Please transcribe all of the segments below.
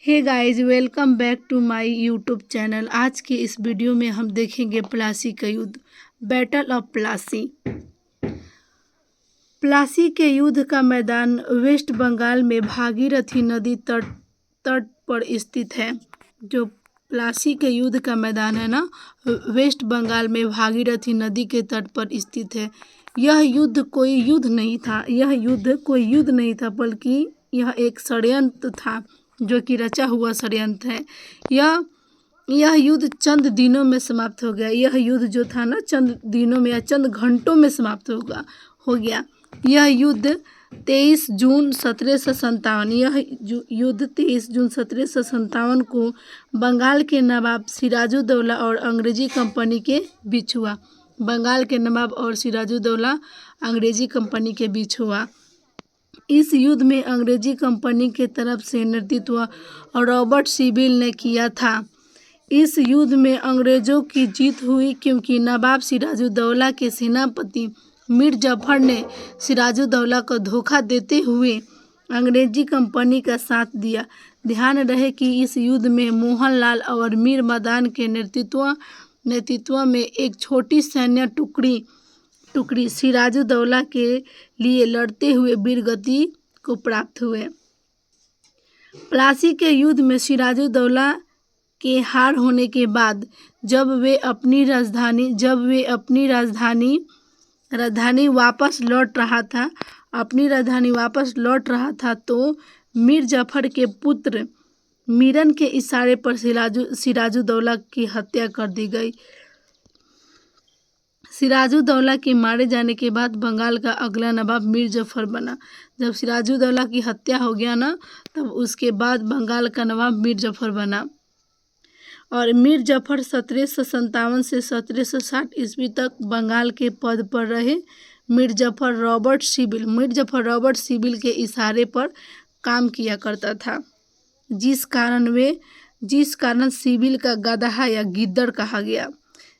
Hey guys, welcome back to my YouTube channel. आज के इस वीडियो में हम देखेंगे प्लासी का युद्ध, बैटल ऑफ प्लासी। प्लासी के युद्ध का मैदान वेस्ट बंगाल में भागीरथी नदी तट पर स्थित है। जो प्लासी के युद्ध का मैदान है ना, वेस्ट बंगाल में भागीरथी नदी के तट पर स्थित है। यह युद्ध कोई युद्ध नहीं था, बल्कि यह एक षड्यंत्र था, जो कि रचा हुआ षड्यंत्र है। यह युद्ध चंद दिनों में समाप्त हो गया। यह युद्ध जो था ना, चंद दिनों में या चंद घंटों में समाप्त हो गया। यह युद्ध 23 जून 1757 युद्ध 23 जून 1757 को बंगाल के नवाब सिराजुद्दौला और अंग्रेजी कंपनी के बीच हुआ। बंगाल के नवाब और सिराजुद्दौला अंग्रेजी कंपनी के बीच हुआ। इस युद्ध में अंग्रेजी कंपनी के तरफ से नेतृत्व रॉबर्ट सिविल ने किया था। इस युद्ध में अंग्रेजों की जीत हुई, क्योंकि नवाब सिराजुद्दौला के सेनापति मीर जफर ने सिराजुद्दौला को धोखा देते हुए अंग्रेजी कंपनी का साथ दिया। ध्यान रहे कि इस युद्ध में मोहनलाल और मीर मदान के नेतृत्व में एक छोटी सैन्य टुकड़ी सिराजुद्दौला के लिए लड़ते हुए वीरगति को प्राप्त हुए। प्लासी के युद्ध में सिराजुद्दौला के हार होने के बाद जब वे अपनी राजधानी वापस लौट रहा था तो मीर जफर के पुत्र मीरन के इशारे पर सिराजुद्दौला की हत्या कर दी गई। सिराजुद्दौला के मारे जाने के बाद बंगाल का अगला नवाब मीर जफर बना। जब सिराजुद्दौला की हत्या हो गया ना, तब उसके बाद बंगाल का नवाब मीर जफर बना। और मीर जफर 1757 से 1760 ईस्वी तक बंगाल के पद पर रहे। मीर जफर रॉबर्ट सिविल के इशारे पर काम किया करता था, जिस कारण सिविल का गधा या गिद्दड़ कहा गया।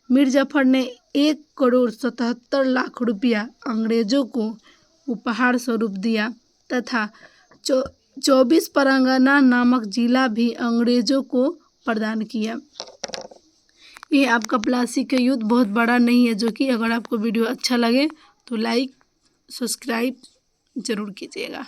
मीर जफर ने 1,77,00,000 रुपया अंग्रेजों को उपहार स्वरूप दिया तथा 24 परगना नामक जिला भी अंग्रेजों को प्रदान किया। ये आपका प्लासी का युद्ध बहुत बड़ा नहीं है, जो कि अगर आपको वीडियो अच्छा लगे तो लाइक सब्सक्राइब जरूर कीजिएगा।